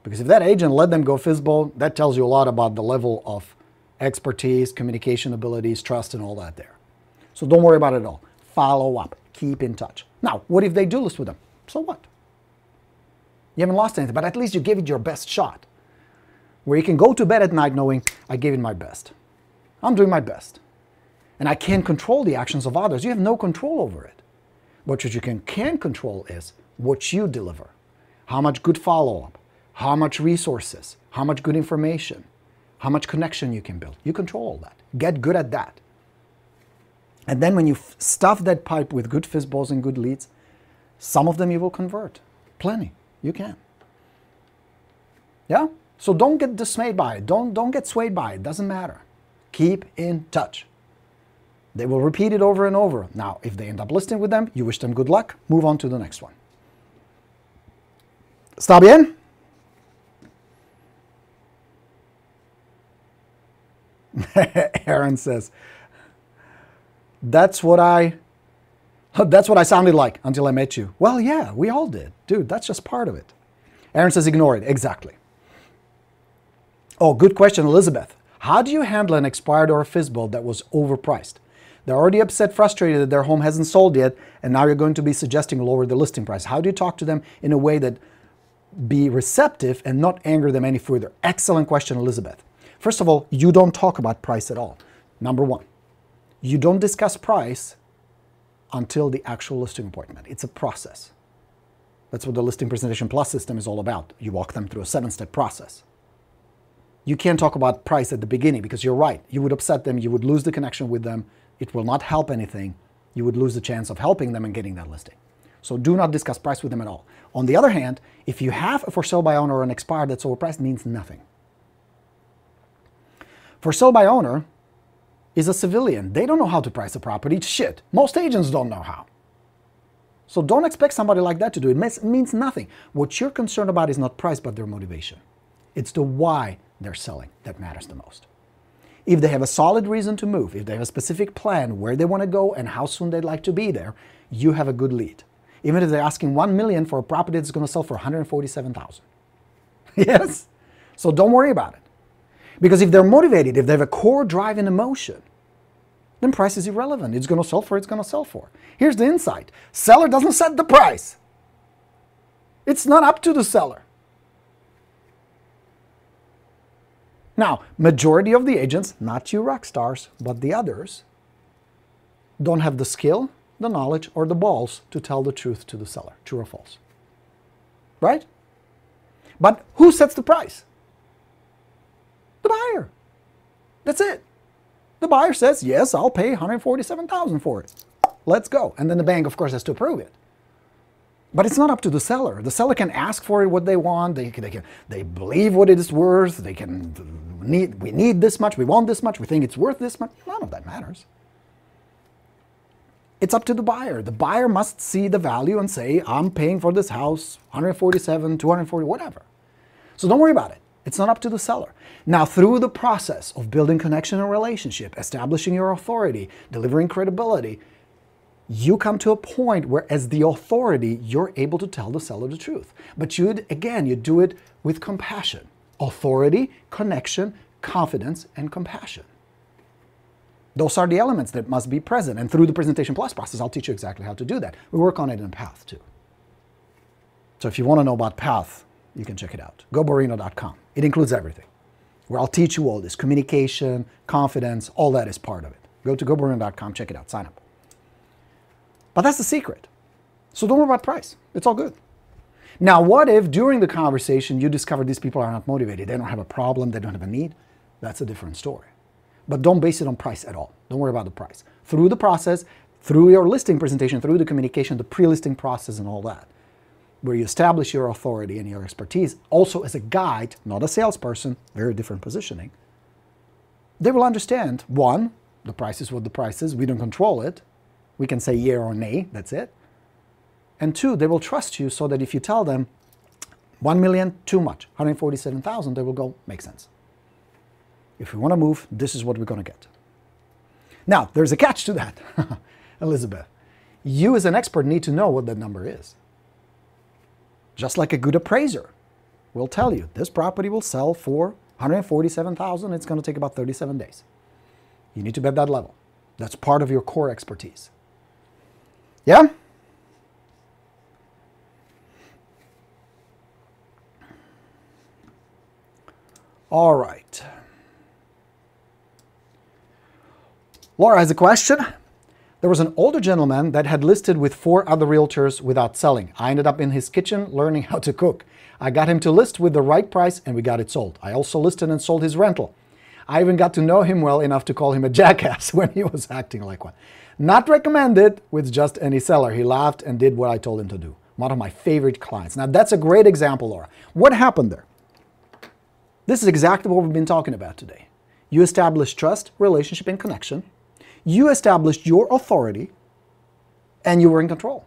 Because if that agent let them go FSBO, that tells you a lot about the level of expertise, communication abilities, trust, and all that there. So don't worry about it at all. Follow up. Keep in touch. Now, what if they do list with them? So what? You haven't lost anything, but at least you gave it your best shot. Where you can go to bed at night knowing, I gave it my best. I'm doing my best. And I can't control the actions of others. You have no control over it. But what you can control is what you deliver. How much good follow-up, how much resources, how much good information, how much connection you can build. You control all that. Get good at that. And then when you stuff that pipe with good FSBOs and good leads, some of them you will convert. Plenty. You can. Yeah? So don't get dismayed by it. Don't get swayed by it. Doesn't matter. Keep in touch. They will repeat it over and over. Now, if they end up listing with them, you wish them good luck. Move on to the next one. ¿Está bien? Aaron says, that's what I sounded like until I met you. Well, yeah, we all did. Dude, that's just part of it. Aaron says, ignore it. Exactly. Oh, good question, Elizabeth. How do you handle an expired or a FSBO that was overpriced? They're already upset, frustrated that their home hasn't sold yet, and now you're going to be suggesting lower the listing price. How do you talk to them in a way that be receptive and not anger them any further? Excellent question, Elizabeth. First of all, you don't talk about price at all. Number one, you don't discuss price until the actual listing appointment. It's a process. That's what the Listing Presentation Plus system is all about. You walk them through a 7-step process. You can't talk about price at the beginning because you're right. You would upset them. You would lose the connection with them. It will not help anything. You would lose the chance of helping them and getting that listing. So do not discuss price with them at all. On the other hand, if you have a for sale by owner or an expired that's overpriced, it means nothing. For sale by owner is a civilian. They don't know how to price a property. Shit. Most agents don't know how. So don't expect somebody like that to do it. It means nothing. What you're concerned about is not price, but their motivation. It's the why they're selling that matters the most. If they have a solid reason to move, if they have a specific plan where they want to go and how soon they'd like to be there, you have a good lead. Even if they're asking $1 million for a property that's going to sell for $147,000. Yes? So don't worry about it. Because if they're motivated, if they have a core drive and emotion, then price is irrelevant. It's going to sell for, it's going to sell for. Here's the insight. Seller doesn't set the price. It's not up to the seller. Now, majority of the agents, not you rock stars, but the others, don't have the skill, the knowledge, or the balls to tell the truth to the seller, true or false. Right? But who sets the price? The buyer. That's it. The buyer says, yes, I'll pay $147,000 for it. Let's go. And then the bank, of course, has to approve it. But it's not up to the seller. The seller can ask for it what they want. They believe what it is worth. We need this much. We want this much. We think it's worth this much. None of that matters. It's up to the buyer. The buyer must see the value and say, I'm paying for this house, 147, 240, whatever. So don't worry about it. It's not up to the seller. Now, through the process of building connection and relationship, establishing your authority, delivering credibility, you come to a point where, as the authority, you're able to tell the seller the truth. But you do it with compassion. Authority, connection, confidence, and compassion. Those are the elements that must be present. And through the Presentation Plus process, I'll teach you exactly how to do that. We work on it in Path too. So if you want to know about Path, you can check it out. GoBorino.com. It includes everything, where I'll teach you all this. Communication, confidence, all that is part of it. Go to GoBorino.com, check it out, sign up. But that's the secret. So don't worry about price. It's all good. Now, what if during the conversation you discover these people are not motivated? They don't have a problem, they don't have a need? That's a different story. But don't base it on price at all. Don't worry about the price. Through the process, through your listing presentation, through the communication, the pre-listing process and all that, where you establish your authority and your expertise, also as a guide, not a salesperson, very different positioning, they will understand, one, the price is what the price is, we don't control it, we can say yeah or nay, that's it. And two, they will trust you so that if you tell them 1 million, too much, 147,000, they will go, makes sense. If we want to move, this is what we're going to get. Now, there's a catch to that, Elizabeth. You as an expert need to know what that number is. Just like a good appraiser will tell you, this property will sell for 147,000, it's going to take about 37 days. You need to be at that level. That's part of your core expertise. Yeah? All right. Laura has a question. There was an older gentleman that had listed with 4 other realtors without selling. I ended up in his kitchen learning how to cook. I got him to list with the right price and we got it sold. I also listed and sold his rental. I even got to know him well enough to call him a jackass when he was acting like one. Not recommended with just any seller. He laughed and did what I told him to do. One of my favorite clients. Now that's a great example, Laura. What happened there? This is exactly what we've been talking about today. You established trust, relationship, and connection. You established your authority, and you were in control.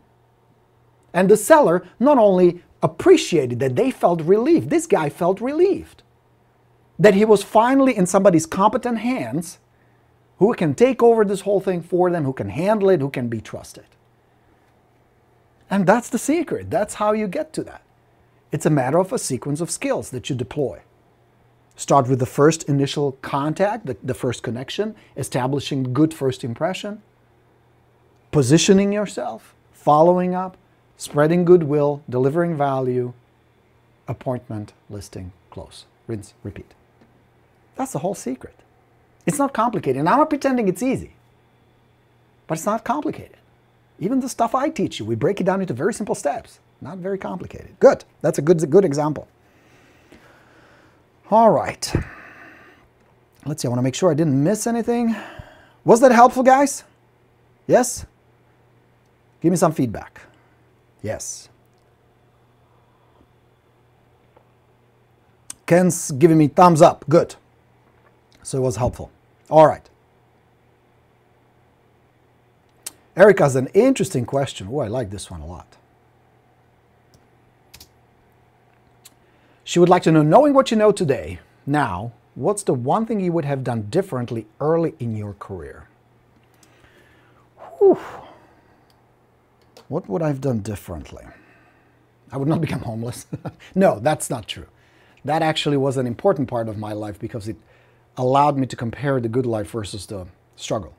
And the seller not only appreciated that, they felt relieved. This guy felt relieved that he was finally in somebody's competent hands who can take over this whole thing for them, who can handle it, who can be trusted. And that's the secret. That's how you get to that. It's a matter of a sequence of skills that you deploy. Start with the first initial contact, the first connection, establishing good first impression, positioning yourself, following up, spreading goodwill, delivering value, appointment, listing, close. Rinse, repeat. That's the whole secret. It's not complicated. And I'm not pretending it's easy, but it's not complicated. Even the stuff I teach you, we break it down into very simple steps. Not very complicated. Good. That's a good example. All right. Let's see, I want to make sure I didn't miss anything. Was that helpful, guys? Yes? Give me some feedback. Yes. Ken's giving me thumbs up. Good. So it was helpful. All right. Erica's an interesting question. Oh, I like this one a lot. She would like to know, knowing what you know today, now, what's the one thing you would have done differently early in your career? Whew. What would I have done differently? I would not become homeless. No, that's not true. That actually was an important part of my life because it allowed me to compare the good life versus the struggle.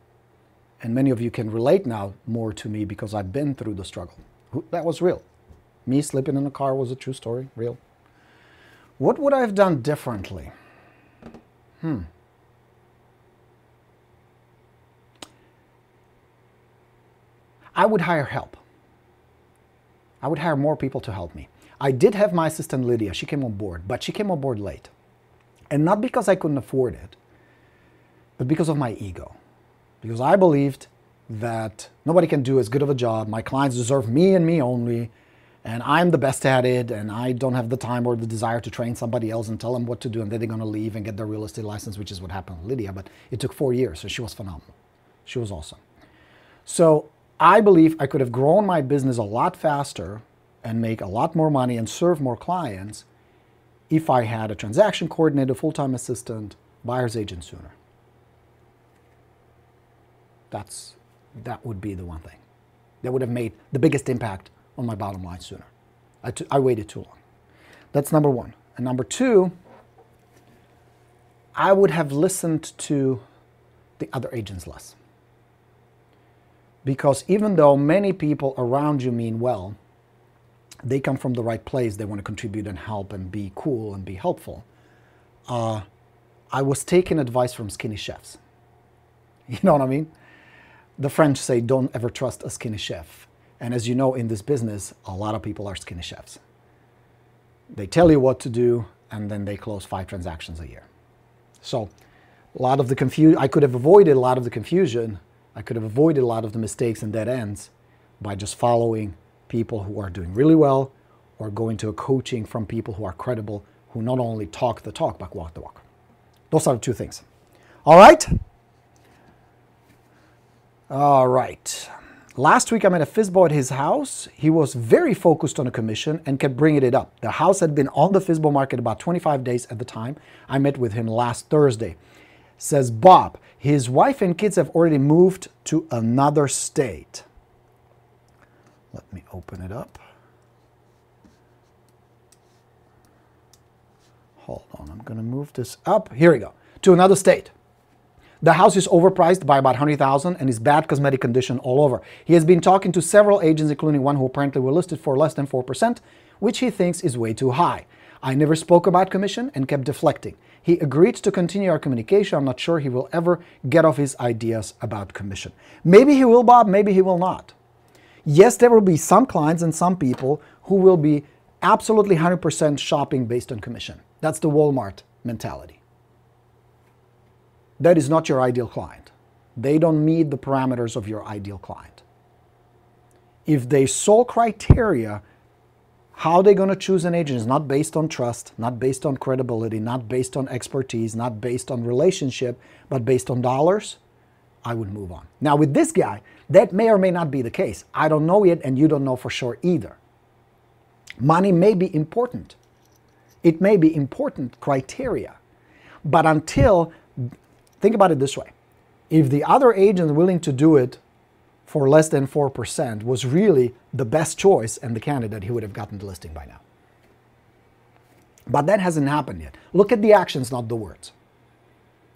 And many of you can relate now more to me because I've been through the struggle. That was real. Me sleeping in a car was a true story, real. What would I have done differently? I would hire help. I would hire more people to help me. I did have my assistant Lydia. She came on board, but she came on board late. And not because I couldn't afford it, but because of my ego. Because I believed that nobody can do as good of a job. My clients deserve me and me only. And I'm the best at it, and I don't have the time or the desire to train somebody else and tell them what to do, and then they're going to leave and get their real estate license, which is what happened with Lydia. But it took 4 years, so she was phenomenal. She was awesome. So I believe I could have grown my business a lot faster and make a lot more money and serve more clients if I had a transaction coordinator, full-time assistant, buyer's agent sooner. That would be the one thing. that would have made the biggest impact on my bottom line sooner. I waited too long. That's number one. And number two, I would have listened to the other agents less. Because even though many people around you mean well, they come from the right place, they want to contribute and help and be cool and be helpful. I was taking advice from skinny chefs. You know what I mean? The French say, don't ever trust a skinny chef. And as you know, in this business, a lot of people are skinny chefs. They tell you what to do, and then they close 5 transactions a year. So a lot of the confusion, I could have avoided a lot of the confusion. I could have avoided a lot of the mistakes and dead ends by just following people who are doing really well or going to a coaching from people who are credible, who not only talk the talk, but walk the walk. Those are the 2 things. All right? All right. Last week I met a FSBO at his house. He was very focused on a commission and kept bringing it up. The house had been on the FSBO market about 25 days at the time. I met with him last Thursday. Says Bob, his wife and kids have already moved to another state. Let me open it up. Hold on, I'm going to move this up. Here we go. To another state. The house is overpriced by about $100,000 and is bad cosmetic condition all over. He has been talking to several agents, including one who apparently were listed for less than 4%, which he thinks is way too high. I never spoke about commission and kept deflecting. He agreed to continue our communication. I'm not sure he will ever get off his ideas about commission. Maybe he will, Bob, maybe he will not. Yes, there will be some clients and some people who will be absolutely 100% shopping based on commission. That's the Walmart mentality. That is not your ideal client. They don't meet the parameters of your ideal client. If they sole criteria, how they're going to choose an agent is not based on trust, not based on credibility, not based on expertise, not based on relationship, but based on dollars, I would move on. Now with this guy, that may or may not be the case. I don't know yet, and you don't know for sure either. Money may be important. It may be important criteria. But until, think about it this way. If the other agent willing to do it for less than 4% was really the best choice and the candidate, he would have gotten the listing by now. But that hasn't happened yet. Look at the actions, not the words.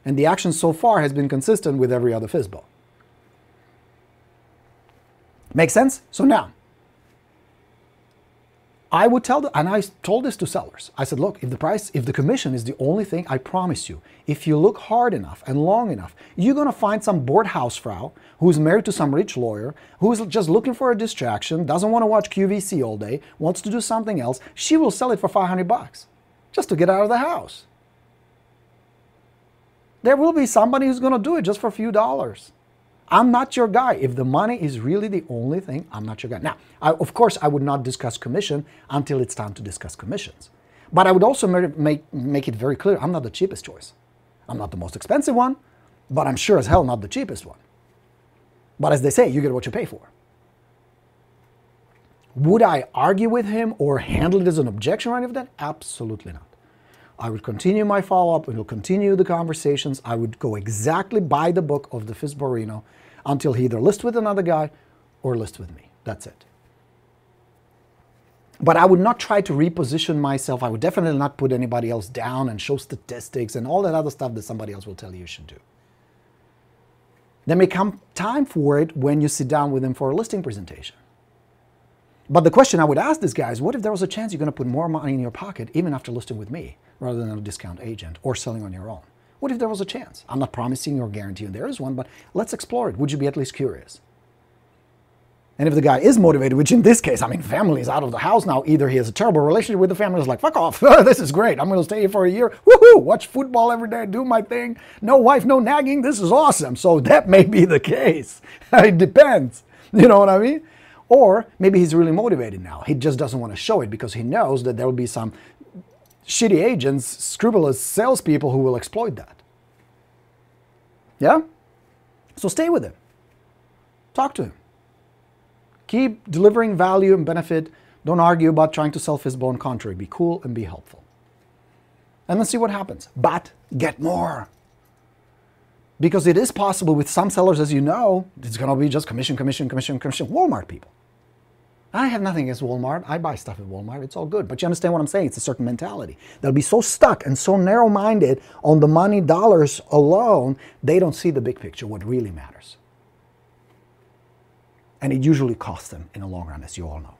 And the action so far has been consistent with every other FSBO. Make sense? So now, I would tell them, and I told this to sellers. I said, look, if the commission is the only thing, I promise you, if you look hard enough and long enough, you're going to find some bored housefrau who's married to some rich lawyer, who's just looking for a distraction, doesn't want to watch QVC all day, wants to do something else. She will sell it for $500 just to get out of the house. There will be somebody who's going to do it just for a few dollars. I'm not your guy. If the money is really the only thing, I'm not your guy. Now, of course, I would not discuss commission until it's time to discuss commissions. But I would also make it very clear, I'm not the cheapest choice. I'm not the most expensive one, but I'm sure as hell not the cheapest one. But as they say, you get what you pay for. Would I argue with him or handle it as an objection or any of that? Absolutely not. I would continue my follow-up, we will continue the conversations. I would go exactly by the book of the FSBO Borino until he either lists with another guy or lists with me. That's it. But I would not try to reposition myself. I would definitely not put anybody else down and show statistics and all that other stuff that somebody else will tell you should do. There may come time for it when you sit down with him for a listing presentation. But the question I would ask this guy is, what if there was a chance you're going to put more money in your pocket even after listing with me rather than a discount agent or selling on your own? What if there was a chance? I'm not promising or guaranteeing there is one, but let's explore it. Would you be at least curious? And if the guy is motivated, which in this case, I mean, family is out of the house now. Either he has a terrible relationship with the family, is like, fuck off, this is great. I'm going to stay here for a year. Woohoo, watch football every day, do my thing. No wife, no nagging. This is awesome. So that may be the case. It depends. You know what I mean? Or maybe he's really motivated now. He just doesn't want to show it because he knows that there will be some shitty agents, scrupulous salespeople who will exploit that. Yeah? So stay with him. Talk to him. Keep delivering value and benefit. Don't argue about trying to sell FSBO on contrary. Be cool and be helpful. And let's see what happens. But get more. Because it is possible with some sellers, as you know, it's going to be just commission, commission, commission, commission. Walmart people. I have nothing against Walmart. I buy stuff at Walmart. It's all good. But you understand what I'm saying? It's a certain mentality. They'll be so stuck and so narrow-minded on the money, dollars alone, they don't see the big picture, what really matters. And it usually costs them in the long run, as you all know.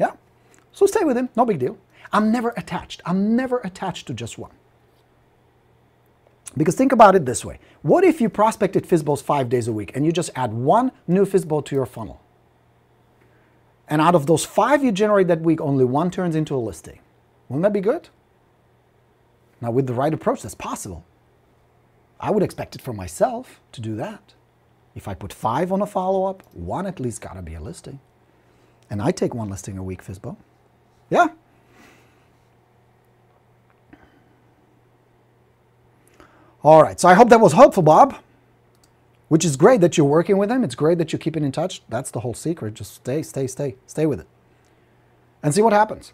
Yeah? So stay with him. No big deal. I'm never attached. I'm never attached to just one. Because think about it this way. What if you prospected FSBOs 5 days a week and you just add one new FSBO to your funnel? And out of those 5 you generate that week, only 1 turns into a listing. Wouldn't that be good? Now, with the right approach, that's possible. I would expect it from myself to do that. If I put 5 on a follow-up, 1 at least got to be a listing. And I take 1 listing a week, FSBO. Yeah. All right, so I hope that was helpful, Bob. Which is great that you're working with them. It's great that you're keeping in touch. That's the whole secret. Just stay with it. And see what happens.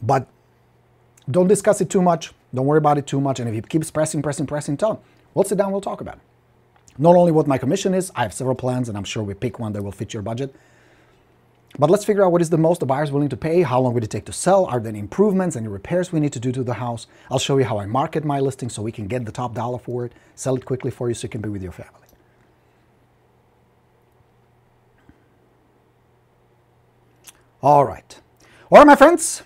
But don't discuss it too much. Don't worry about it too much. And if he keeps pressing, tell him. We'll sit down, we'll talk about it. Not only what my commission is, I have several plans, and I'm sure we pick one that will fit your budget. But let's figure out what is the most the buyer's willing to pay, how long would it take to sell, are there any improvements, any repairs we need to do to the house. I'll show you how I market my listing so we can get the top dollar for it, sell it quickly for you so you can be with your family. All right, my friends,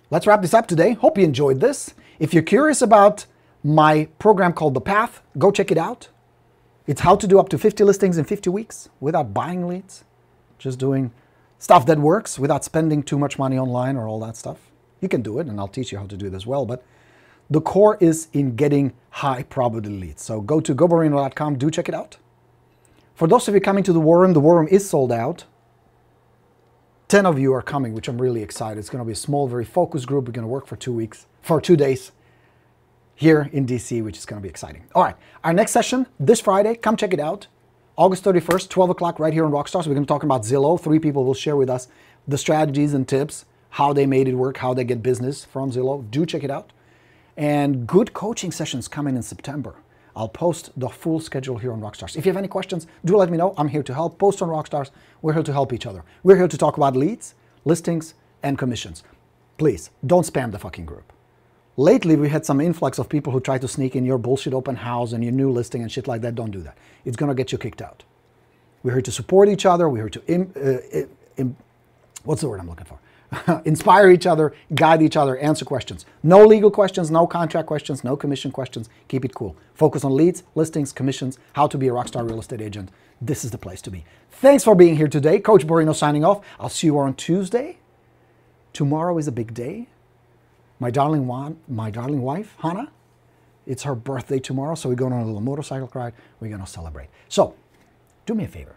let's wrap this up today. Hope you enjoyed this. If you're curious about my program called The Path, go check it out. It's how to do up to 50 listings in 50 weeks without buying leads, just doing stuff that works without spending too much money online or all that stuff. You can do it, and I'll teach you how to do it as well. But the core is in getting high probability leads. So go to goborino.com, do check it out. For those of you coming to the war room is sold out. 10 of you are coming, which I'm really excited. It's going to be a small, very focused group. We're going to work for 2 days here in DC, which is going to be exciting. All right, our next session this Friday, come check it out. August 31st, 12 o'clock, right here on Rockstars. We're going to talk about Zillow. 3 people will share with us the strategies and tips, how they made it work, how they get business from Zillow. Do check it out. And good coaching sessions coming in September. I'll post the full schedule here on Rockstars. If you have any questions, do let me know. I'm here to help. Post on Rockstars. We're here to help each other. We're here to talk about leads, listings, and commissions. Please, don't spam the fucking group. Lately, we had some influx of people who try to sneak in your bullshit open house and your new listing and shit like that. Don't do that. It's going to get you kicked out. We're here to support each other. We're here to, what's the word I'm looking for? Inspire each other, guide each other, answer questions. No legal questions, no contract questions, no commission questions. Keep it cool. Focus on leads, listings, commissions, how to be a rockstar real estate agent. This is the place to be. Thanks for being here today. Coach Borino signing off. I'll see you on Tuesday. Tomorrow is a big day. My darling wife, Hannah, it's her birthday tomorrow, so we're going on a little motorcycle ride. We're going to celebrate. So, do me a favor.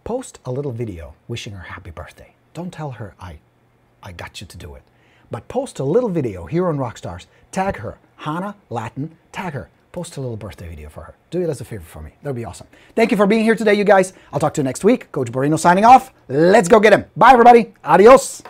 Post a little video wishing her happy birthday. Don't tell her I got you to do it. But post a little video here on Rockstars. Tag her, Hannah Latin, tag her. Post a little birthday video for her. Do it as a favor for me. That'll be awesome. Thank you for being here today, you guys. I'll talk to you next week. Coach Borino signing off. Let's go get him. Bye, everybody. Adios.